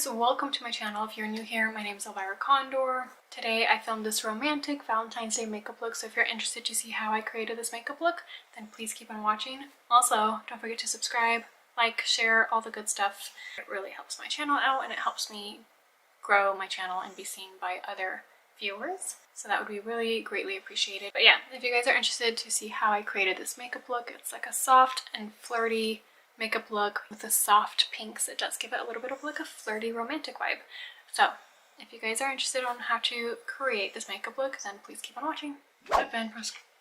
guys, welcome to my channel. If you're new here, my name is Elvira Condor. Today I filmed this romantic Valentine's Day makeup look, so if you're interested to see how I created this makeup look, then please keep on watching. Also, don't forget to subscribe, like, share, all the good stuff. It really helps my channel out and it helps me grow my channel and be seen by other viewers. So that would be really greatly appreciated. But yeah, if you guys are interested to see how I created this makeup look, it's like a soft and flirty makeup look with the soft pinks. It does give it a little bit of like a flirty romantic vibe. So if you guys are interested on how to create this makeup look, then please keep on watching. I've been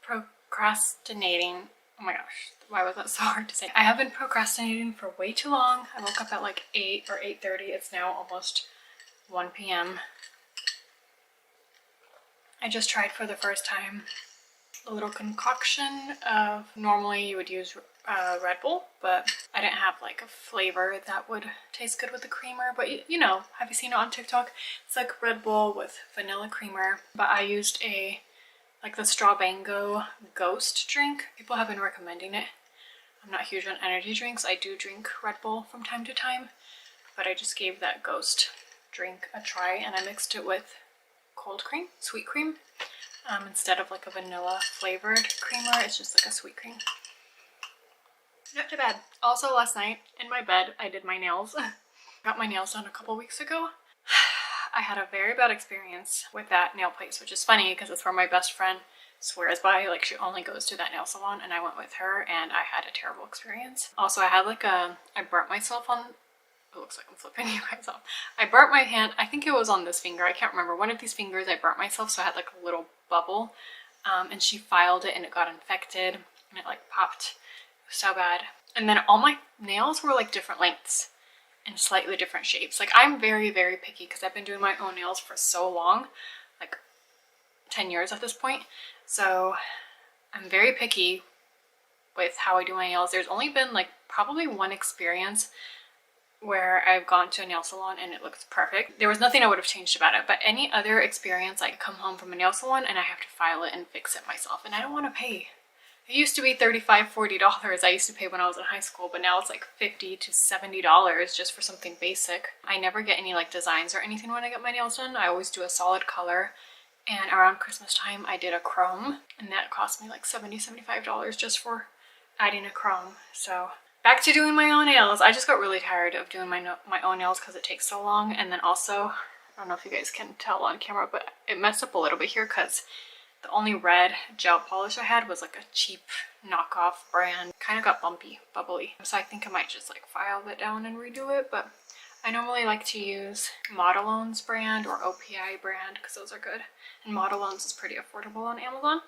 procrastinating. Oh my gosh, why was that so hard to say? I have been procrastinating for way too long. I woke up at like 8 or 8:30. It's now almost 1 p.m. I just tried for the first time a little concoction of, normally you would use Red Bull, but I didn't have like a flavor that would taste good with the creamer. But you know, have you seen it on TikTok? It's like Red Bull with vanilla creamer, but I used like the Strawbango Ghost drink. People have been recommending it. I'm not huge on energy drinks. I do drink Red Bull from time to time, but I just gave that Ghost drink a try and I mixed it with cold cream, sweet cream. Instead of like a vanilla flavored creamer, it's just like a sweet cream. Not too bad. Also last night in my bed, I did my nails. Got my nails done a couple weeks ago. I had a very bad experience with that nail place, which is funny because it's where my best friend swears by. Like, she only goes to that nail salon and I went with her and I had a terrible experience. Also, I had like I burnt myself on, it looks like I'm flipping you guys off. I burnt my hand, I think it was on this finger, I can't remember. One of these fingers I burnt myself, so I had like a little bubble. And she filed it and it got infected and it like popped. It was so bad. And then all my nails were like different lengths and slightly different shapes. Like, I'm very, very picky because I've been doing my own nails for so long, like 10 years at this point. So I'm very picky with how I do my nails. There's only been like probably one experience where I've gone to a nail salon and it looks perfect. There was nothing I would have changed about it, but any other experience, I come home from a nail salon and I have to file it and fix it myself, and I don't want to pay. It used to be $35, $40 I used to pay when I was in high school, but now it's like $50 to $70 just for something basic. I never get any like designs or anything when I get my nails done. I always do a solid color, and around Christmas time I did a chrome and that cost me like $70, $75 just for adding a chrome. So back to doing my own nails. I just got really tired of doing my own nails because it takes so long. And then also, I don't know if you guys can tell on camera, but it messed up a little bit here because the only red gel polish I had was like a cheap knockoff brand. Kind of got bubbly. So I think I might just like file it down and redo it. But I normally like to use Modelone's brand or OPI brand because those are good. And Modelone's is pretty affordable on Amazon.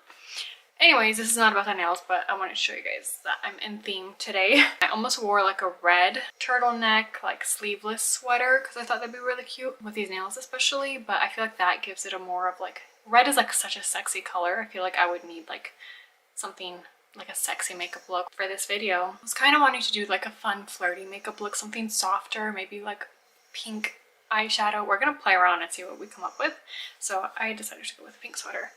Anyways, this is not about the nails, but I wanted to show you guys that I'm in theme today. I almost wore like a red turtleneck, like sleeveless sweater because I thought that'd be really cute with these nails especially, but I feel like that gives it a more of like, red is like such a sexy color. I feel like I would need like something like a sexy makeup look for this video. I was kind of wanting to do like a fun flirty makeup look, something softer, maybe like pink eyeshadow. We're gonna play around and see what we come up with. So I decided to go with a pink sweater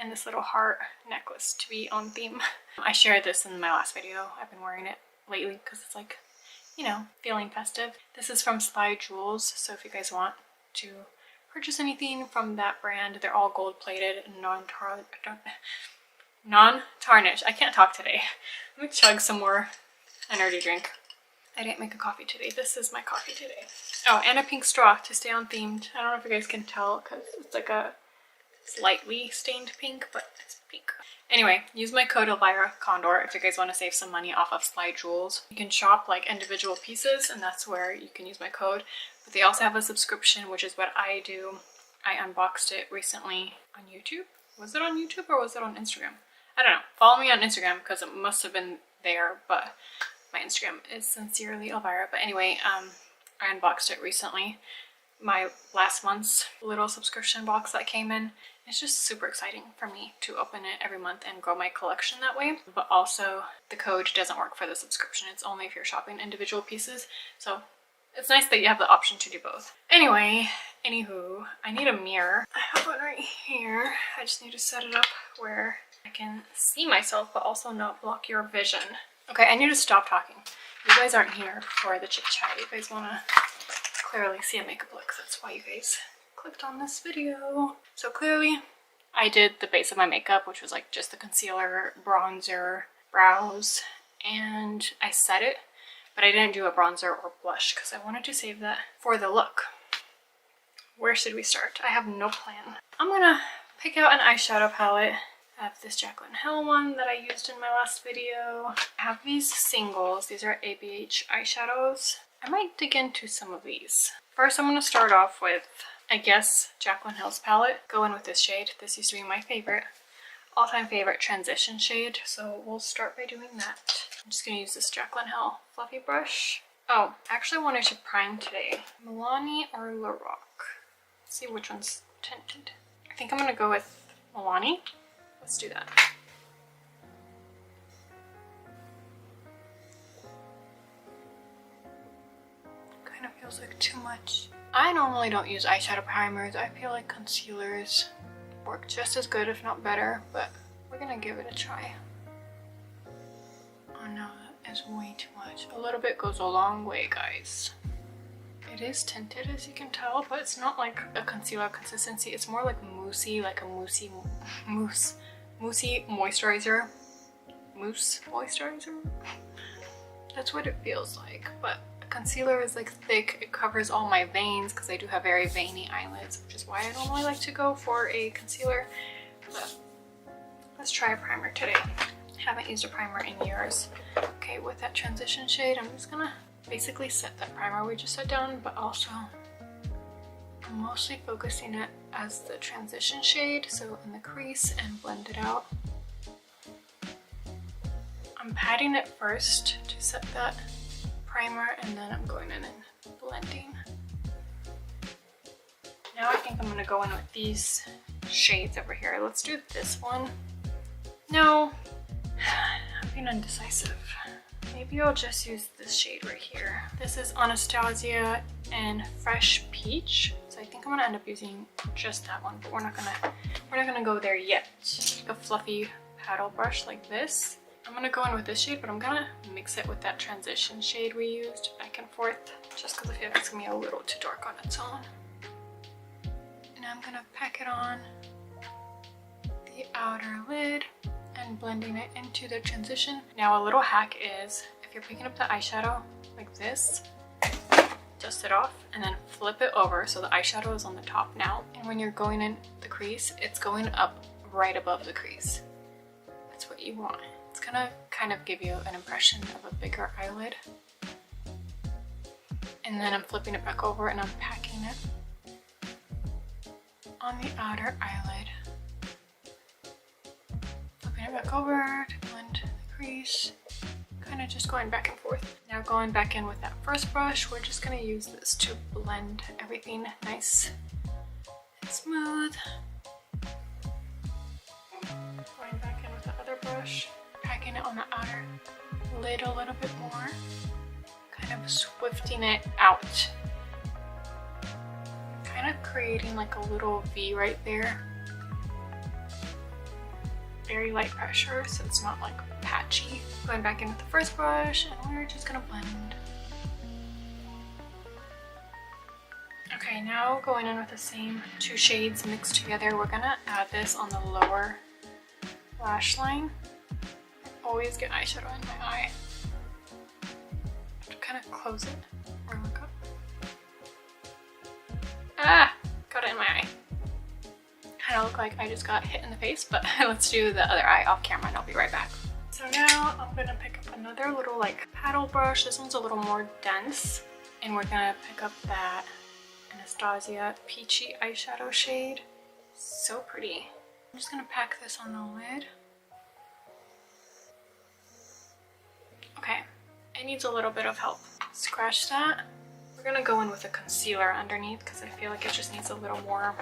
and this little heart necklace to be on theme. I shared this in my last video. I've been wearing it lately because it's like, you know, feeling festive. This is from Sly Jewels, so if you guys want to purchase anything from that brand, they're all gold plated and non-tarnished. I can't talk today. Let me chug some more energy drink. I didn't make a coffee today. This is my coffee today. Oh, and a pink straw to stay on themed. I don't know if you guys can tell because it's like a slightly stained pink, but it's pink. Anyway, use my code Elvira Condor if you guys want to save some money off of Sly Jewels. You can shop like individual pieces and that's where you can use my code. But they also have a subscription, which is what I do. I unboxed it recently on YouTube. Was it on YouTube or was it on Instagram? I don't know. Follow me on Instagram because it must have been there, but my Instagram is sincerely Elvira. But anyway, I unboxed it recently. My last month's little subscription box that came in. It's just super exciting for me to open it every month and grow my collection that way. But also the code doesn't work for the subscription. It's only if you're shopping individual pieces. So it's nice that you have the option to do both. Anyway, anywho, I need a mirror. I have one right here. I just need to set it up where I can see myself but also not block your vision. Okay, I need to stop talking. You guys aren't here for the chit chat. You guys want to clearly see a makeup look. That's why you guys clicked on this video. So clearly I did the base of my makeup, which was like just the concealer, bronzer, brows, and I set it, but I didn't do a bronzer or blush because I wanted to save that for the look. Where should we start? I have no plan. I'm gonna pick out an eyeshadow palette. I have this Jaclyn Hill one that I used in my last video. I have these singles. These are ABH eyeshadows. I might dig into some of these. First, I'm gonna start off with, I guess, Jaclyn Hill's palette. Go in with this shade. This used to be my favorite, all-time favorite transition shade. So we'll start by doing that. I'm just gonna use this Jaclyn Hill fluffy brush. Oh, I actually wanted to prime today. Milani or Lorac? Let's see which one's tinted. I think I'm gonna go with Milani. Let's do that. Kind of feels like too much. I normally don't use eyeshadow primers. I feel like concealers work just as good, if not better, but we're gonna give it a try. Oh no, that is way too much. A little bit goes a long way, guys. It is tinted, as you can tell, but it's not like a concealer consistency. It's more like moussey, like a moussey moisturizer. Mousse moisturizer? That's what it feels like, but concealer is like thick. It covers all my veins because I do have very veiny eyelids, which is why I normally like to go for a concealer. But let's try a primer today. Haven't used a primer in years. Okay, with that transition shade, I'm just gonna basically set that primer we just set down, but also I'm mostly focusing it as the transition shade, so in the crease, and blend it out. I'm patting it first to set that primer, and then I'm going in and blending. Now I think I'm gonna go in with these shades over here. Let's do this one. No, I'm being indecisive. Maybe I'll just use this shade right here. This is Anastasia and Fresh Peach. So I think I'm gonna end up using just that one, but we're not gonna go there yet. A fluffy paddle brush like this. I'm gonna go in with this shade, but I'm gonna mix it with that transition shade we used back and forth, just because I feel like it's gonna be a little too dark on its own. And I'm gonna pack it on the outer lid and blending it into the transition. Now a little hack is, if you're picking up the eyeshadow like this, dust it off and then flip it over so the eyeshadow is on the top now. And when you're going in the crease, it's going up right above the crease. That's what you want. It's gonna kind of give you an impression of a bigger eyelid. And then I'm flipping it back over and I'm packing it on the outer eyelid. Flipping it back over to blend the crease. Kind of just going back and forth. Now going back in with that first brush, we're just gonna use this to blend everything nice and smooth. Going back in with the other brush, packing it on the outer lid a little bit more, kind of swifting it out, kind of creating like a little V right there. Very light pressure, so it's not like patchy. Going back in with the first brush, and we're just gonna blend. Okay, now going in with the same two shades mixed together, we're gonna add this on the lower lash line. I always get eyeshadow in my eye. I have to kind of close it or look up. Ah! Got it in my eye. Kind of look like I just got hit in the face, but let's do the other eye off camera and I'll be right back. So now I'm gonna pick up another little like paddle brush. This one's a little more dense, and we're gonna pick up that Anastasia Peachy eyeshadow shade. So pretty. I'm just gonna pack this on the lid. Okay, it needs a little bit of help. Scratch that. We're gonna go in with a concealer underneath because I feel like it just needs a little more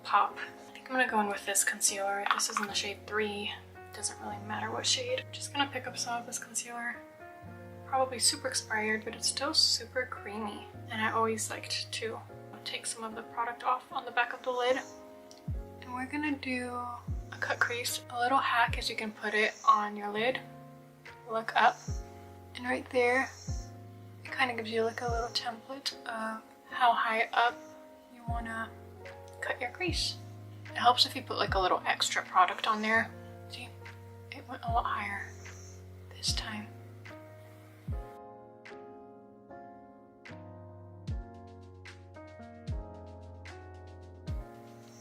pop. I think I'm gonna go in with this concealer. This is in the shade 3. Doesn't really matter what shade. I'm just gonna pick up some of this concealer. Probably super expired, but it's still super creamy. And I always liked to take some of the product off on the back of the lid. And we're gonna do a cut crease. A little hack is you can put it on your lid, look up, and right there, it kind of gives you like a little template of how high up you want to cut your crease. It helps if you put like a little extra product on there. See, it went a lot higher this time.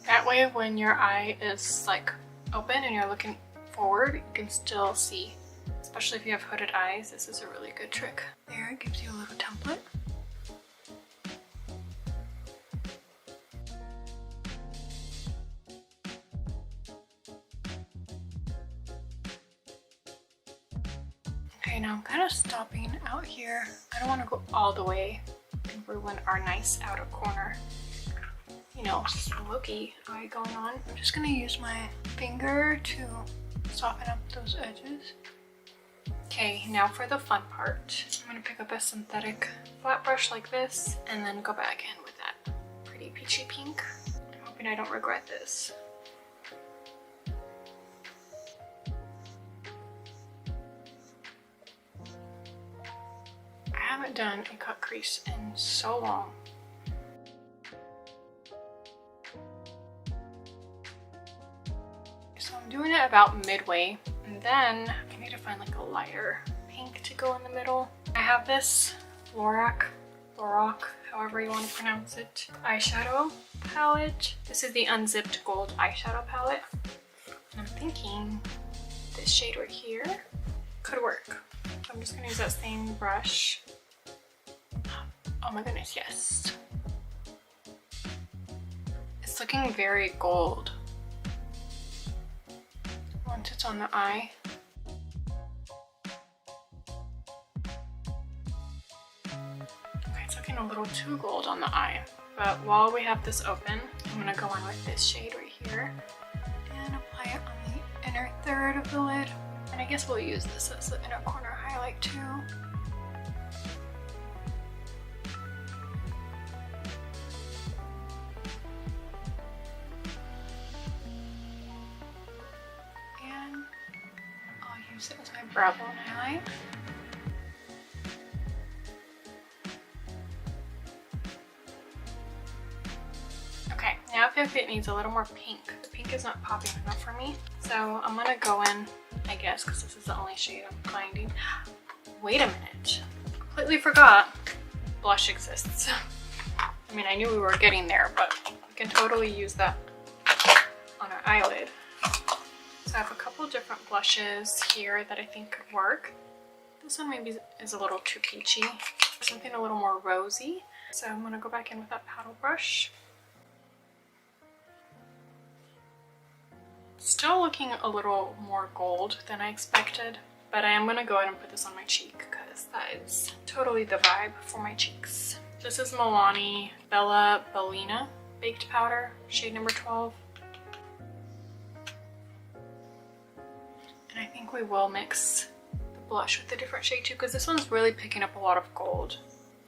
That way when your eye is like open and you're looking forward, you can still see. Especially if you have hooded eyes, this is a really good trick. There, it gives you a little template. Okay, now I'm kind of stopping out here. I don't want to go all the way and ruin our nice outer corner. You know, smoky eye going on. I'm just gonna use my finger to soften up those edges. Okay, now for the fun part. I'm gonna pick up a synthetic flat brush like this and then go back in with that pretty peachy pink. I'm hoping I don't regret this. I haven't done a cut crease in so long. So I'm doing it about midway, and then I need to find like a lighter pink to go in the middle. I have this Lorac, however you want to pronounce it, eyeshadow palette. This is the Unzipped Gold eyeshadow palette. And I'm thinking this shade right here could work. So I'm just gonna use that same brush. Oh my goodness, yes. It's looking very gold once it's on the eye. Okay, it's looking a little too gold on the eye. But while we have this open, I'm gonna go in with this shade right here and apply it on the inner third of the lid. And I guess we'll use this as the inner corner highlight too. Use it as my brow bone highlight. Okay, now I feel like it needs a little more pink. The pink is not popping enough for me. So I'm gonna go in, I guess, because this is the only shade I'm finding. Wait a minute. Completely forgot blush exists. I mean, I knew we were getting there, but we can totally use that on our eyelid. So I have a couple different blushes here that I think could work. This one maybe is a little too peachy. Something a little more rosy. So I'm gonna go back in with that paddle brush. Still looking a little more gold than I expected, but I am gonna go ahead and put this on my cheek because that is totally the vibe for my cheeks. This is Milani Bella Bellina Baked Powder, shade number 12. And I think we will mix the blush with a different shade too, because this one's really picking up a lot of gold.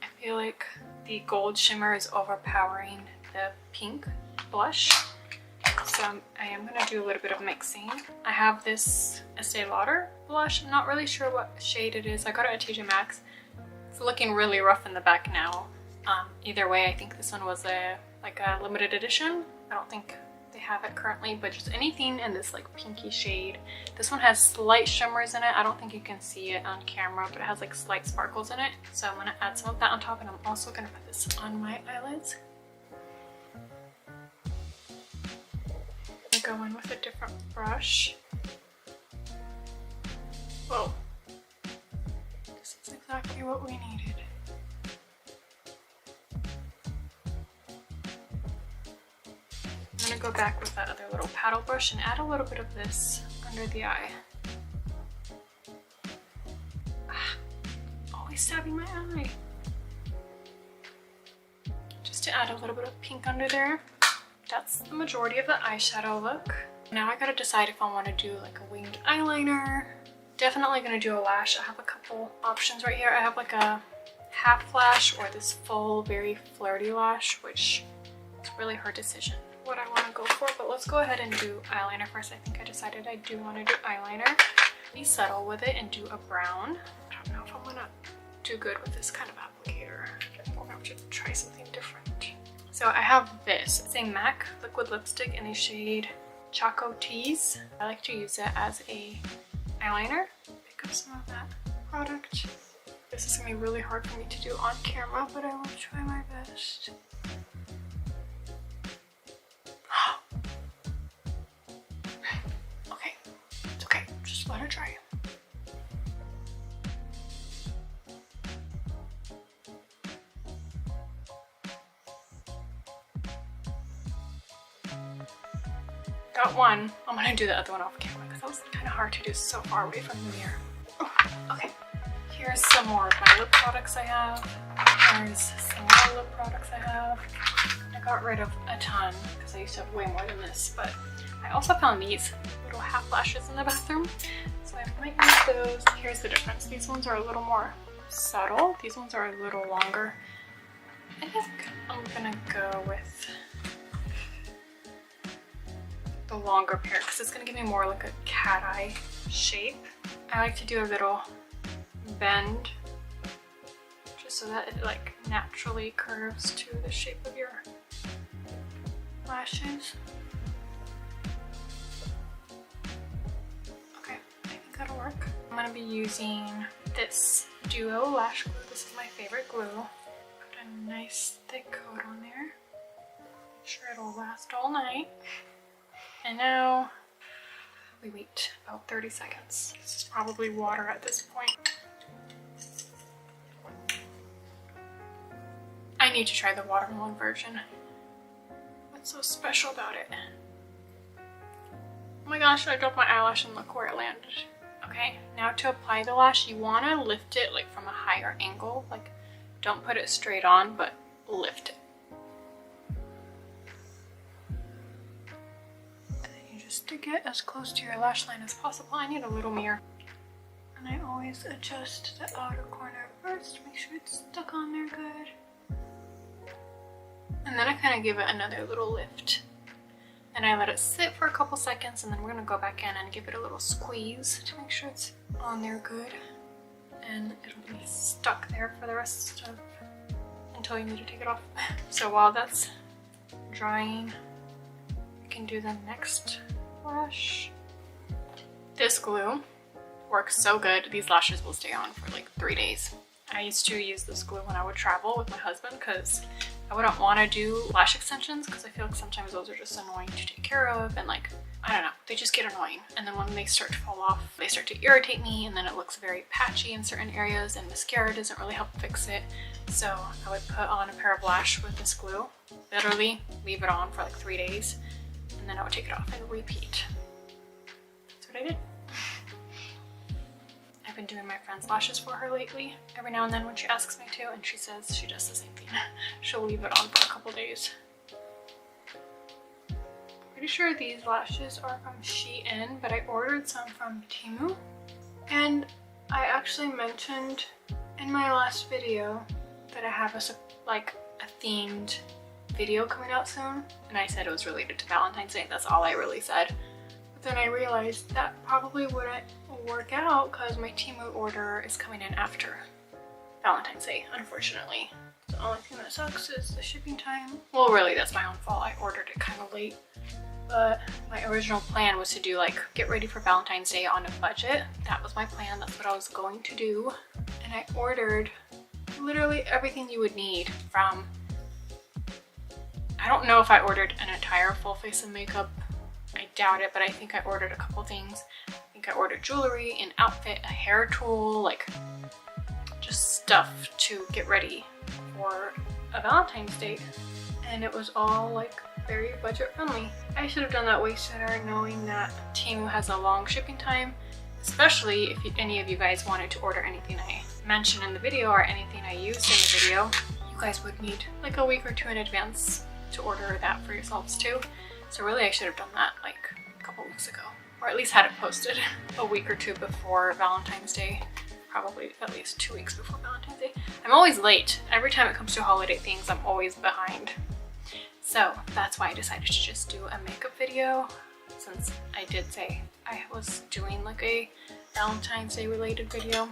I feel like the gold shimmer is overpowering the pink blush. So I am going to do a little bit of mixing. I have this Estee Lauder blush. I'm not really sure what shade it is. I got it at TJ Maxx. It's looking really rough in the back now. Either way, I think this one was a limited edition. I don't think they have it currently, but just anything in this like pinky shade. This one has slight shimmers in it. I don't think you can see it on camera, but it has like slight sparkles in it. So I'm gonna add some of that on top, and I'm also gonna put this on my eyelids. I'm gonna go in with a different brush. Whoa. This is exactly what we needed. I'm gonna go back with that other little paddle brush and add a little bit of this under the eye. Always stabbing my eye. Just to add a little bit of pink under there. That's the majority of the eyeshadow look. Now I gotta decide if I want to do like a winged eyeliner. Definitely gonna do a lash. I have a couple options right here. I have like a half lash or this full, very flirty lash, which is really her decision what I want to go for, but let's go ahead and do eyeliner first. I think I decided I do want to do eyeliner. Be subtle with it and do a brown. I don't know if I'm gonna do good with this kind of application. applicator. We'll have to try something different. So I have this. It's a MAC liquid lipstick in the shade Choco Tease. I like to use it as a eyeliner. Pick up some of that product. This is gonna be really hard for me to do on camera, but I will try my best. Okay, it's okay, just let it dry. Got one. I'm gonna do the other one off camera because that was kind of hard to do so far away from the mirror. Oh, okay, here's some more of my lip products I have. Here's some more lip products I have. I got rid of a ton because I used to have way more than this, but I also found these little half lashes in the bathroom, so I might use those. Here's the difference. These ones are a little more subtle. These ones are a little longer. I think I'm gonna go with the longer pair because it's gonna give me more like a cat eye shape. I like to do a little bend just so that it like naturally curves to the shape of your lashes. Okay, I think that'll work. I'm gonna be using this Duo lash glue. This is my favorite glue. Put a nice thick coat on there. Make sure it'll last all night. And now we wait about 30 seconds. This is probably water at this point. I need to try the watermelon version. What's so special about it? Oh my gosh, I dropped my eyelash and look where it landed. Okay, now to apply the lash, you want to lift it like from a higher angle. Like, don't put it straight on, but lift it. Just to get as close to your lash line as possible. I need a little mirror. And I always adjust the outer corner first to make sure it's stuck on there good. And then I kind of give it another little lift. And I let it sit for a couple seconds, and then we're gonna go back in and give it a little squeeze to make sure it's on there good. And it'll be stuck there for the rest of, until you need to take it off. So while that's drying, I can do the next lash. This glue works so good. These lashes will stay on for like 3 days. I used to use this glue when I would travel with my husband because I wouldn't want to do lash extensions because I feel like sometimes those are just annoying to take care of, and like, I don't know, they just get annoying. And then when they start to fall off, they start to irritate me, and then it looks very patchy in certain areas, and mascara doesn't really help fix it. So I would put on a pair of lash with this glue, literally leave it on for like 3 days, and then I would take it off and repeat. That's what I did. I've been doing my friend's lashes for her lately, every now and then when she asks me to, and she says she does the same thing. She'll leave it on for a couple days. Pretty sure these lashes are from Shein, but I ordered some from Temu. And I actually mentioned in my last video that I have a themed video coming out soon, and I said it was related to Valentine's Day. That's all I really said. But then I realized that probably wouldn't work out because my Temu order is coming in after Valentine's Day, unfortunately. The only thing that sucks is the shipping time. Well, really, that's my own fault. I ordered it kind of late. But my original plan was to do like, get ready for Valentine's Day on a budget. That was my plan. That's what I was going to do. And I ordered literally everything you would need from, I don't know if I ordered an entire full face of makeup. I doubt it, but I think I ordered a couple things. I think I ordered jewelry, an outfit, a hair tool, like just stuff to get ready for a Valentine's Day. And it was all like very budget friendly. I should have done that way sooner, knowing that Temu has a long shipping time, especially if any of you guys wanted to order anything I mentioned in the video or anything I used in the video. You guys would need like a week or two in advance to order that for yourselves too. So really I should have done that like a couple weeks ago, or at least had it posted a week or two before Valentine's Day. Probably at least 2 weeks before Valentine's Day. I'm always late. Every time it comes to holiday things, I'm always behind. So that's why I decided to just do a makeup video, since I did say I was doing like a Valentine's Day related video.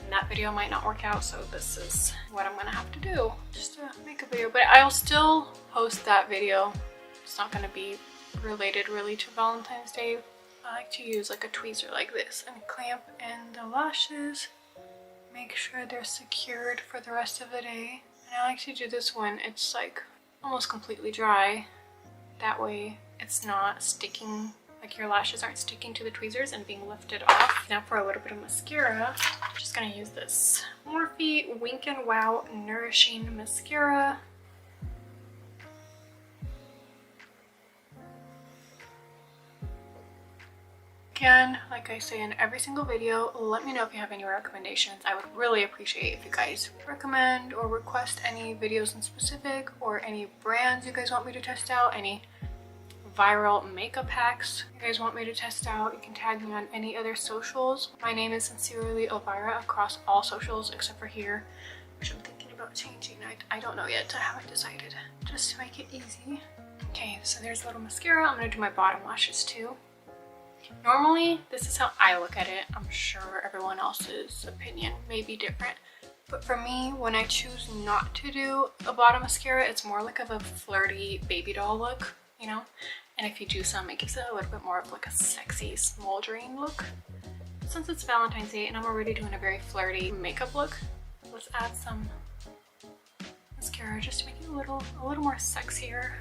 and that video might not work out, so this is what I'm gonna have to do, just to make a video. But I'll still post that video. It's not gonna be related really to Valentine's Day. I like to use like a tweezer like this and clamp in the lashes, make sure they're secured for the rest of the day. And I like to do this when it's like almost completely dry. That way it's not sticking, like your lashes aren't sticking to the tweezers and being lifted off. Now for a little bit of mascara, I'm just gonna use this Morphe Wink n Wow Nourishing Mascara. Again, like I say in every single video, let me know if you have any recommendations. I would really appreciate if you guys recommend or request any videos in specific, or any brands you guys want me to test out, any viral makeup hacks you guys want me to test out. You can tag me on any other socials. My name is Sincerely Elvira across all socials except for here, which I'm thinking about changing. I don't know yet. I haven't decided, just to make it easy. Okay, so there's a little mascara. I'm gonna do my bottom lashes too. Normally, this is how I look at it. I'm sure everyone else's opinion may be different. But for me, when I choose not to do a bottom mascara, it's more like of a flirty baby doll look, you know? And if you do some, it gives it a little bit more of like a sexy, smoldering look. Since it's Valentine's Day and I'm already doing a very flirty makeup look, let's add some mascara just to make it a little more sexier.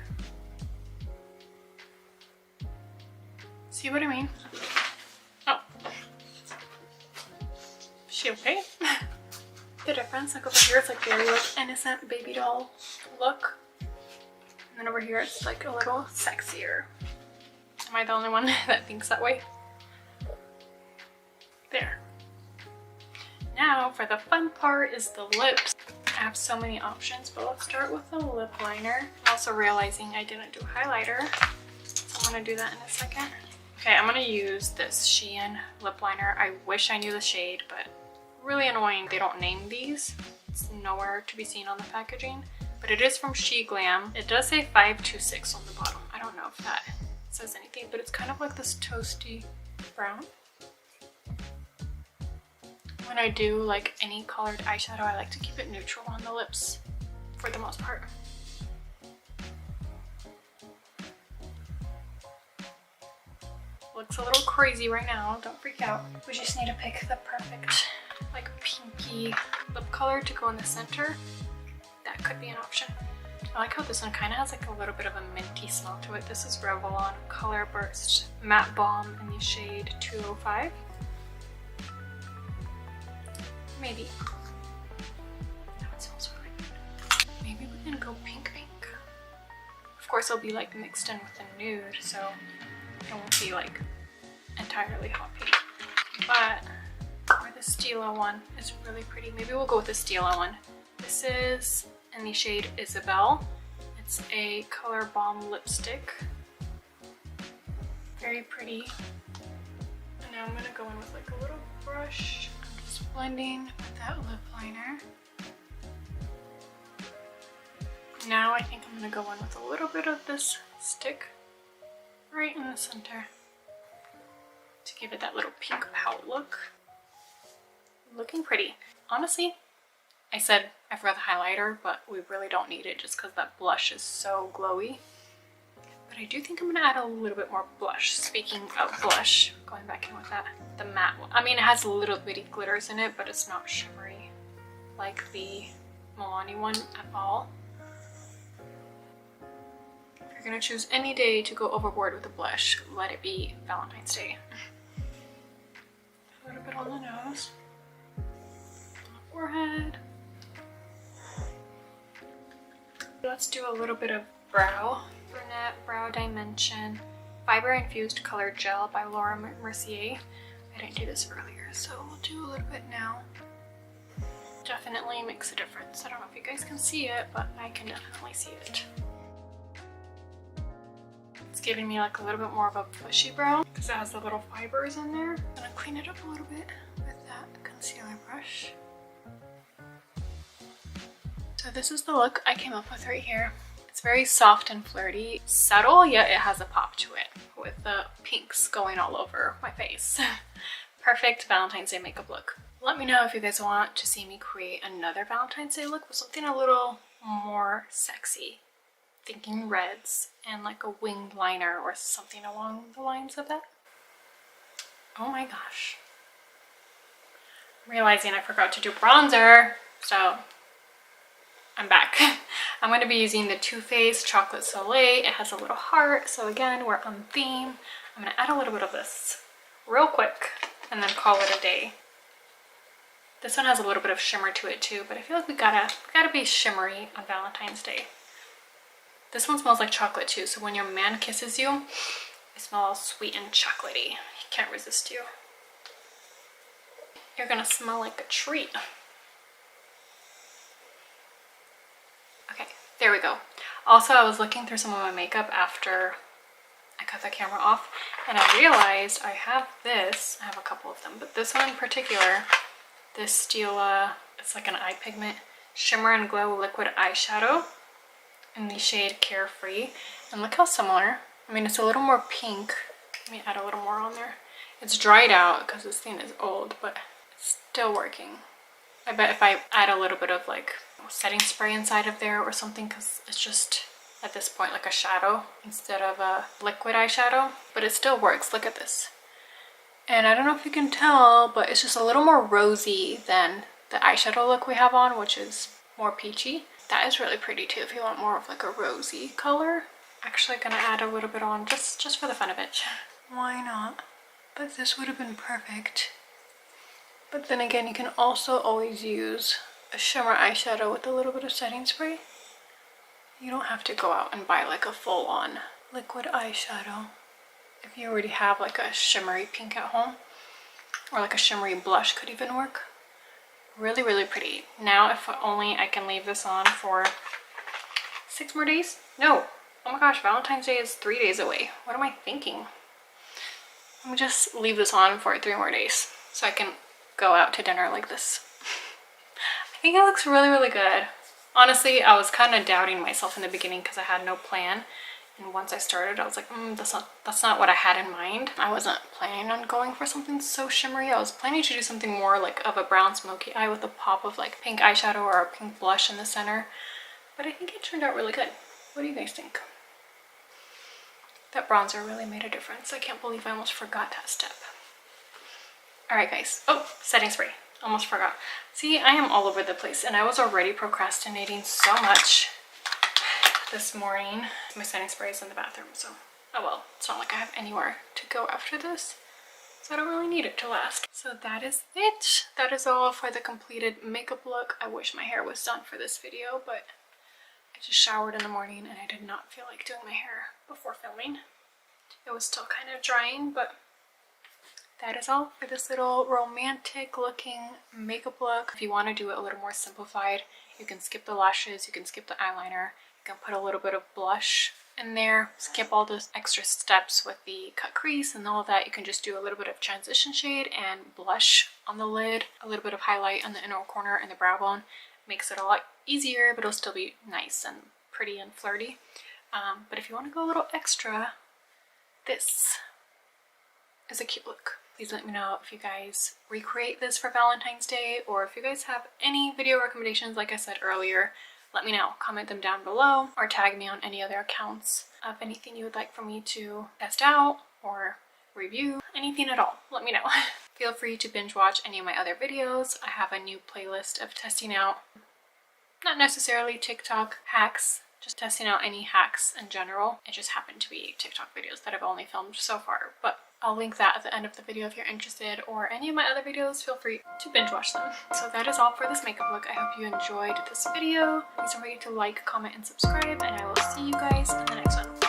See what I mean? Oh. Is she okay? The difference, like over here it's like very like innocent baby doll look. And then over here it's like a little sexier. Am I the only one that thinks that way? There. Now for the fun part is the lips. I have so many options, but let's start with the lip liner. Also realizing I didn't do highlighter, so I'm gonna do that in a second. Okay, I'm gonna use this Shein lip liner. I wish I knew the shade, but really annoying they don't name these. It's nowhere to be seen on the packaging, but it is from She Glam. It does say 526 on the bottom. I don't know if that says anything, but it's kind of like this toasty brown. When I do like any colored eyeshadow, I like to keep it neutral on the lips for the most part. Looks a little crazy right now, don't freak out. We just need to pick the perfect like pinky lip color to go in the center. That could be an option. I like how this one kind of has like a little bit of a minty smell to it. This is Revlon Color Burst Matte Balm in the shade 205. Maybe. That smells really good. Maybe we can go pink pink. Of course it'll be like mixed in with a nude, so it won't be like entirely hot pink. But or the Stila one is really pretty. Maybe we'll go with the Stila one. This is in the shade Isabel. It's a color balm lipstick. Very pretty. And now I'm gonna go in with like a little brush. I'm just blending with that lip liner. Now I think I'm gonna go in with a little bit of this stick right in the center to give it that little pink pout look. Looking pretty. Honestly, I said I forgot the highlighter, but we really don't need it just because that blush is so glowy. But I do think I'm gonna add a little bit more blush. Speaking of blush, going back in with that, the matte one. I mean, it has little bitty glitters in it, but it's not shimmery like the Milani one at all. If you're gonna choose any day to go overboard with a blush, let it be Valentine's Day. A little bit on the nose, on the forehead. Let's do a little bit of brow. Brunette Brow Dimension Fiber Infused Color Gel by Laura Mercier. I didn't do this earlier, so we'll do a little bit now. Definitely makes a difference. I don't know if you guys can see it, but I can definitely see it. It's giving me like a little bit more of a bushy brow because it has the little fibers in there. I'm gonna clean it up a little bit with that concealer brush. So this is the look I came up with right here. It's very soft and flirty, subtle, yet it has a pop to it with the pinks going all over my face. Perfect Valentine's Day makeup look. Let me know if you guys want to see me create another Valentine's Day look with something a little more sexy. Thinking reds and like a winged liner or something along the lines of that. Oh my gosh. I'm realizing I forgot to do bronzer, so I'm back. I'm going to be using the Too Faced Chocolate Soleil. It has a little heart, so again, we're on theme. I'm going to add a little bit of this real quick and then call it a day. This one has a little bit of shimmer to it too, but I feel like we gotta be shimmery on Valentine's Day. This one smells like chocolate too, so when your man kisses you, it smells sweet and chocolatey. He can't resist you. You're gonna smell like a treat. Okay, there we go. Also, I was looking through some of my makeup after I cut the camera off, and I realized I have this. I have a couple of them, but this one in particular, this Stila, it's like an eye pigment shimmer and glow liquid eyeshadow in the shade Carefree. And look how similar. I mean, it's a little more pink. Let me add a little more on there. It's dried out because this thing is old, but it's still working. I bet if I add a little bit of like setting spray inside of there or something, because it's just at this point like a shadow instead of a liquid eyeshadow, but it still works. Look at this. And I don't know if you can tell, but it's just a little more rosy than the eyeshadow look we have on, which is more peachy. That is really pretty too if you want more of like a rosy color. Actually gonna add a little bit on just for the fun of it. Why not? But this would have been perfect. But then again, you can also always use a shimmer eyeshadow with a little bit of setting spray. You don't have to go out and buy like a full-on liquid eyeshadow. If you already have like a shimmery pink at home, or like a shimmery blush could even work. Really, really pretty. Now, if only I can leave this on for 6 more days? No. Oh my gosh, Valentine's Day is 3 days away. What am I thinking? Let me just leave this on for 3 more days so I can go out to dinner like this. I think it looks really, really good. Honestly, I was kind of doubting myself in the beginning because I had no plan. And once I started, I was like, that's not what I had in mind. I wasn't planning on going for something so shimmery. I was planning to do something more like of a brown smoky eye with a pop of like pink eyeshadow or a pink blush in the center. But I think it turned out really good. What do you guys think? That bronzer really made a difference. I can't believe I almost forgot that step. Alright guys. Oh, setting spray. Almost forgot. See, I am all over the place and I was already procrastinating so much this morning. My setting spray is in the bathroom, so oh well, it's not like I have anywhere to go after this, so I don't really need it to last. So that is it. That is all for the completed makeup look. I wish my hair was done for this video, but I just showered in the morning and I did not feel like doing my hair before filming. It was still kind of drying, but that is all for this little romantic looking makeup look. If you want to do it a little more simplified, you can skip the lashes, you can skip the eyeliner, you can put a little bit of blush in there, skip all those extra steps with the cut crease and all of that. You can just do a little bit of transition shade and blush on the lid, a little bit of highlight on the inner corner and the brow bone. Makes it a lot easier, but it'll still be nice and pretty and flirty. But if you want to go a little extra, this is a cute look. Please let me know if you guys recreate this for Valentine's Day, or if you guys have any video recommendations. Like I said earlier, let me know. Comment them down below or tag me on any other accounts of anything you would like for me to test out or review. Anything at all, let me know. Feel free to binge watch any of my other videos. I have a new playlist of testing out, not necessarily TikTok hacks, just testing out any hacks in general. It just happened to be TikTok videos that I've only filmed so far, but I'll link that at the end of the video if you're interested, or any of my other videos, feel free to binge watch them. So that is all for this makeup look. I hope you enjoyed this video. Please don't forget to like, comment, and subscribe, and I will see you guys in the next one.